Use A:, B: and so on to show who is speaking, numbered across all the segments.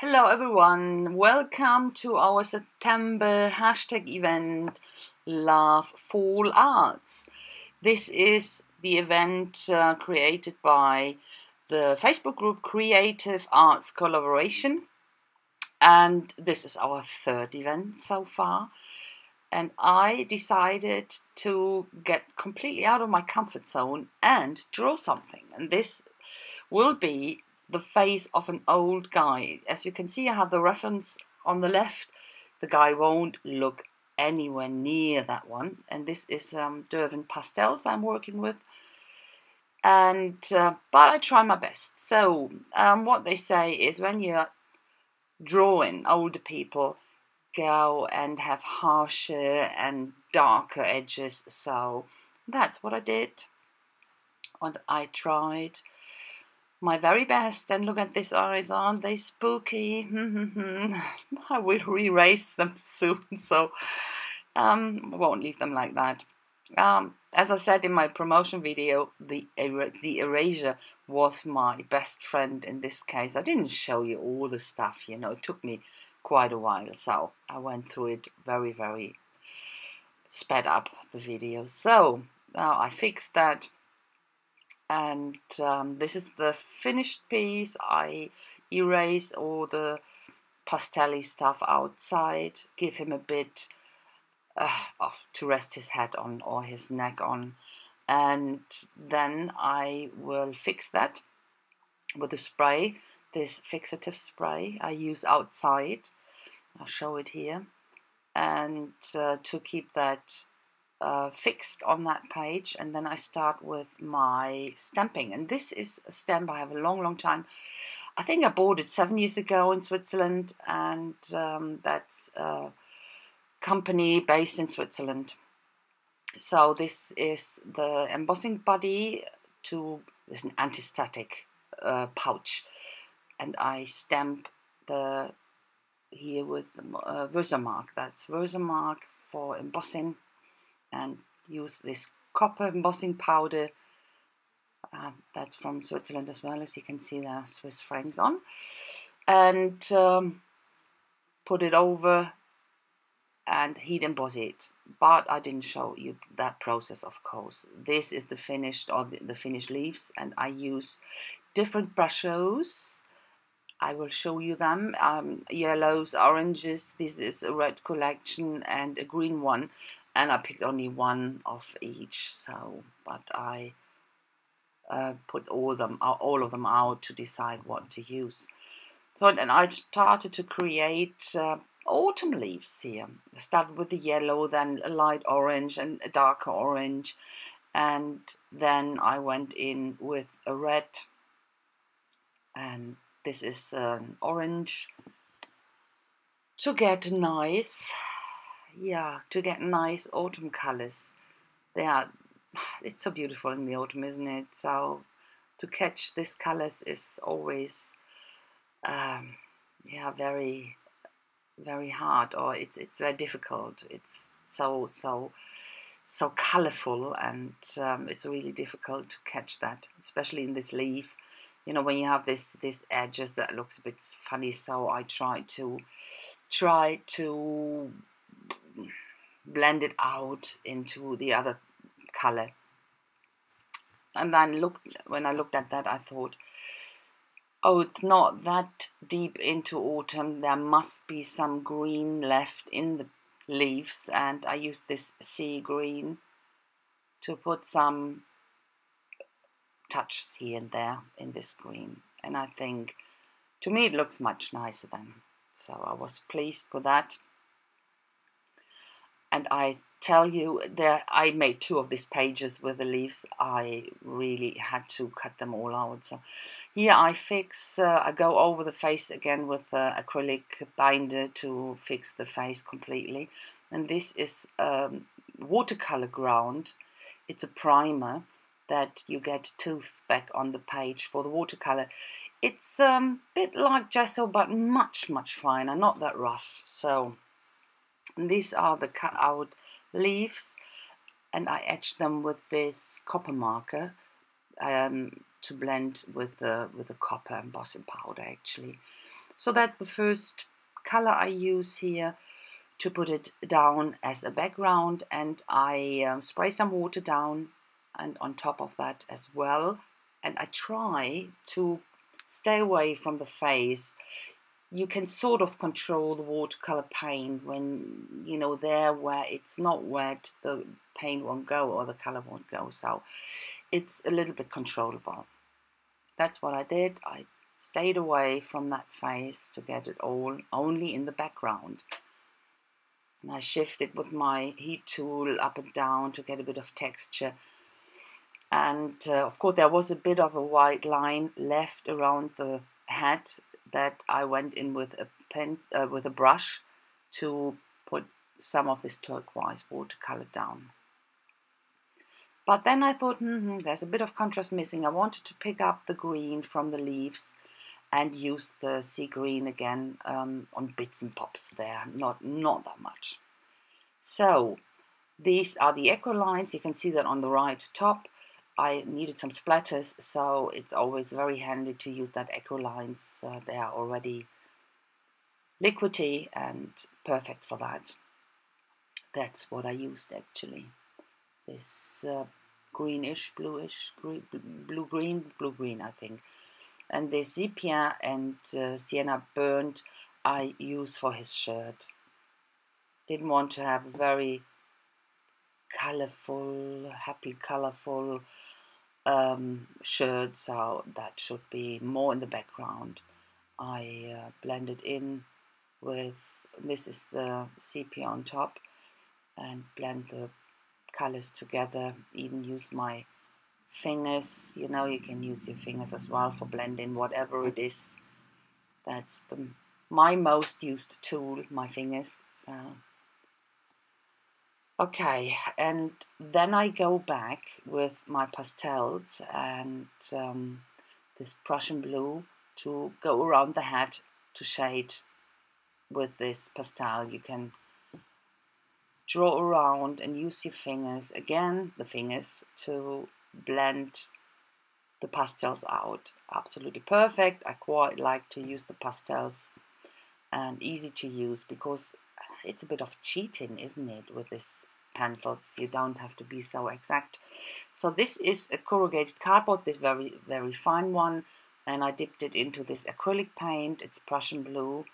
A: Hello everyone, welcome to our September hashtag event Love Fall Arts. This is the event created by the Facebook group Creative Arts Collaboration, and this is our third event so far. And I decided to get completely out of my comfort zone and draw something, and this will be the face of an old guy. As you can see, I have the reference on the left. The guy won't look anywhere near that one. And this is Derwent pastels I'm working with. And but I try my best. So what they say is when you're drawing older people, go and have harsher and darker edges. So that's what I did. And I tried my very best, and look at these eyes, aren't they spooky? I will erase them soon, so I won't leave them like that. As I said in my promotion video, the erasure was my best friend in this case. I didn't show you all the stuff, you know, it took me quite a while, so I went through it very sped up the video. So now I fixed that. And this is the finished piece. I erase all the pastel-y stuff outside, give him a bit to rest his head on or his neck on, and then I will fix that with a spray, this fixative spray I use outside. I'll show it here, and to keep that fixed on that page. And then I start with my stamping, and this is a stamp I have a long time. I think I bought it 7 years ago in Switzerland, and that's a company based in Switzerland. So this is the embossing body there's an anti-static pouch, and I stamp here with Versamark. That's Versamark for embossing, and use this copper embossing powder. That's from Switzerland as well, as you can see there are Swiss francs on, and put it over and heat emboss it. But I didn't show you that process, of course. This is the finished leaves, and I use different brushes. I will show you them, yellows, oranges. This is a red collection and a green one, and I picked only one of each. So, but I put all of them out to decide what to use. So then I started to create autumn leaves here. I started with the yellow, then a light orange and a darker orange, and then I went in with a red, and this is an orange to get nice, autumn colors. It's so beautiful in the autumn, isn't it? So to catch these colors is always very hard, or it's very difficult. It's so colorful, and it's really difficult to catch that, especially in this leaf. You know, when you have this edges that looks a bit funny, so I try to blend it out into the other color. And then when I looked at that, I thought, oh, it's not that deep into autumn. There must be some green left in the leaves, and I used this sea green to put some touches here and there in this green, and I think to me it looks much nicer then. So I was pleased with that. And I tell you, I made 2 of these pages with the leaves. I really had to cut them all out. So here I go over the face again with the acrylic binder to fix the face completely. And this is watercolor ground. It's a primer that you get tooth back on the page for the watercolor. It's a bit like gesso, but much finer, not that rough. So these are the cut out leaves, and I etch them with this copper marker to blend with the copper embossing powder actually. So that's the first color I use here to put it down as a background, and I spray some water down and on top of that as well, and I try to stay away from the face. You can sort of control the watercolor paint when, you know, there where it's not wet, the paint won't go or the color won't go, so it's a little bit controllable. That's what I did. I stayed away from that face to get it all only in the background. And I shifted with my heat tool up and down to get a bit of texture. And of course there was a bit of a white line left around the head that I went in with a pen, with a brush, to put some of this turquoise watercolor down. But then I thought, there's a bit of contrast missing. I wanted to pick up the green from the leaves and use the sea green again on bits and pops there, not that much. So these are the echo lines. You can see that on the right top. I needed some splatters, so it's always very handy to use that echo lines. They are already liquidy and perfect for that. That's what I used actually. This greenish, bluish, blue-green, I think. And this sepia and sienna burnt I use for his shirt. Didn't want to have a very colorful, happy, colorful shirt, so that should be more in the background. I blended in with, this is the sepia on top, and blend the colors together. Even use my fingers, you know, you can use your fingers as well for blending whatever it is. That's my most used tool, my fingers. So okay, and then I go back with my pastels and this Prussian blue to go around the head to shade with this pastel. You can draw around and use your fingers, again the fingers, to blend the pastels out. Absolutely perfect. I quite like to use the pastels, and easy to use because it's a bit of cheating, isn't it, with this pencils? You don't have to be so exact. So this is a corrugated cardboard, this very, very fine one, and I dipped it into this acrylic paint. It's Prussian blue,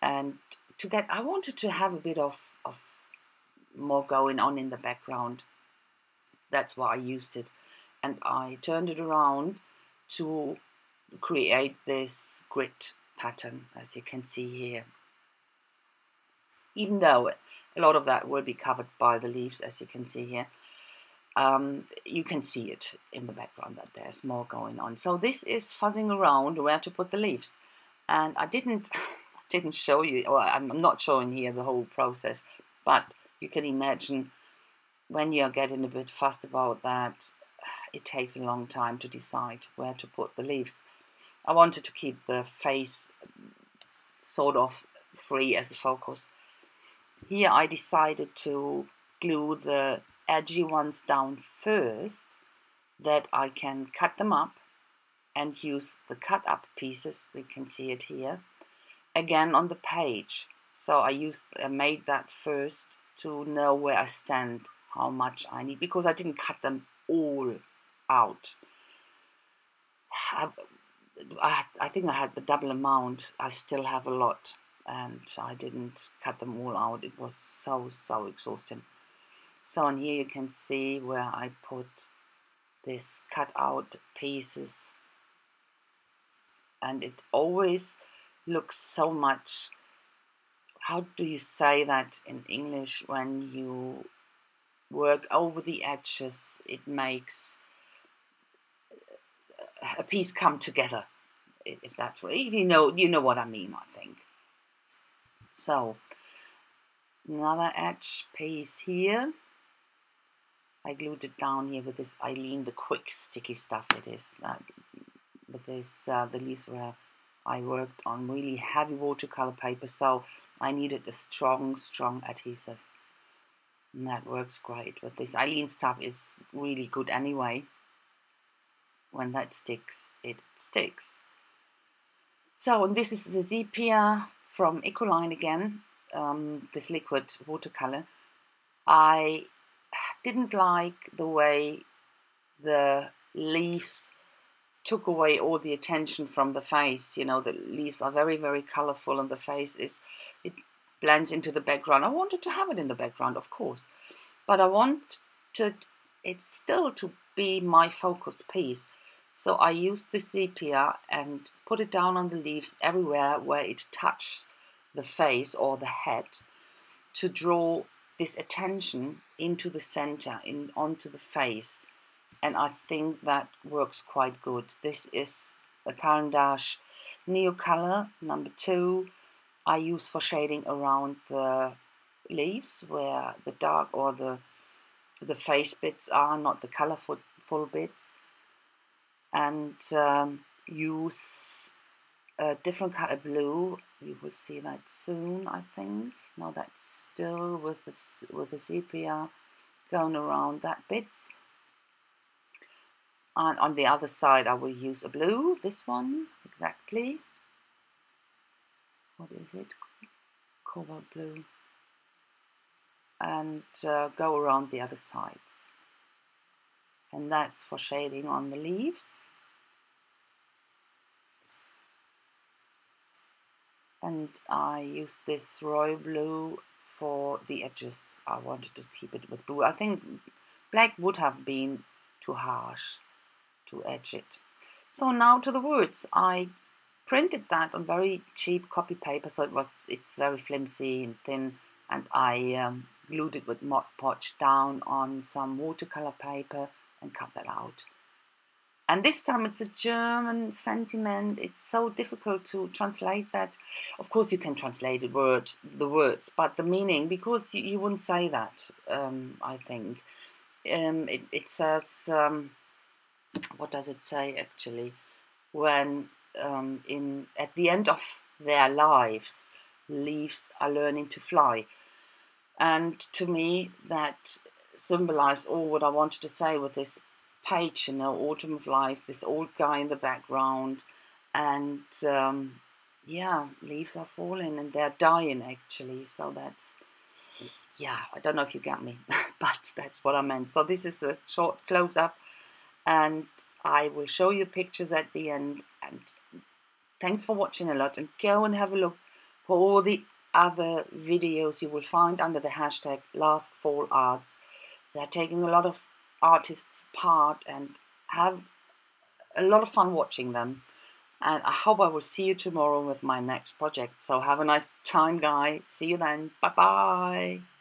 A: and I wanted to have a bit of more going on in the background. That's why I used it, and I turned it around to create this grid pattern, as you can see here. Even though a lot of that will be covered by the leaves, as you can see here, you can see it in the background that there's more going on. So this is fuzzing around where to put the leaves, and I didn't show you, or I'm not showing here the whole process, but you can imagine when you're getting a bit fussed about that, it takes a long time to decide where to put the leaves. I wanted to keep the face sort of free as a focus. Here I decided to glue the edgy ones down first, that I can cut them up and use the cut up pieces, you can see it here, again on the page. So I made that first to know where I stand, how much I need, because I didn't cut them all out. I think I had the double amount. I still have a lot, and I didn't cut them all out. It was so exhausting. So on here you can see where I put this cut out pieces, and it always looks so much, how do you say that in English, when you work over the edges, it makes a piece come together, if that's what, if you know what I mean, I think. So another edge piece here, I glued it down here with this Eileen, the quick sticky stuff it is, with this the leaves where I worked on really heavy watercolor paper, so I needed a strong adhesive, and that works great. With this Eileen stuff is really good anyway. When that sticks, it sticks. So, and this is the sepia from Ecoline again, this liquid watercolor. I didn't like the way the leaves took away all the attention from the face. You know, the leaves are very, very colorful, and the face it blends into the background. I wanted to have it in the background, of course, but I wanted it still to be my focus piece. So I used the sepia and put it down on the leaves everywhere where it touched the face or the head, to draw this attention into the center, onto the face. And I think that works quite good. This is the Caran d'Ache Neo Color number 2 I use for shading around the leaves where the dark or the face bits are, not the colorful bits. And use a different color blue. You will see that soon, I think. Now that's still with the sepia going around that bits. And on the other side I will use a blue, this one, exactly. What is it? Cobalt blue. And go around the other sides. And that's for shading on the leaves. And I used this royal blue for the edges. I wanted to keep it with blue. I think black would have been too harsh to edge it. So now to the words. I printed that on very cheap copy paper, so it's very flimsy and thin, and I glued it with Mod Podge down on some watercolor paper and cut that out. And this time it's a German sentiment. It's so difficult to translate that. Of course you can translate the words, but the meaning, because you wouldn't say that, I think. It says, what does it say actually? When at the end of their lives, leaves are learning to fly. And to me that symbolized all what I wanted to say with this page, you know, autumn of life, this old guy in the background, and yeah, leaves are falling and they're dying actually. So that's, yeah, I don't know if you get me, but that's what I meant. So this is a short close-up, and I will show you pictures at the end. And thanks for watching a lot, and go and have a look for all the other videos you will find under the hashtag #LoveFallArts. They're taking a lot of artists part and have a lot of fun watching them. And I hope I will see you tomorrow with my next project. So have a nice time, guys. See you then. Bye bye.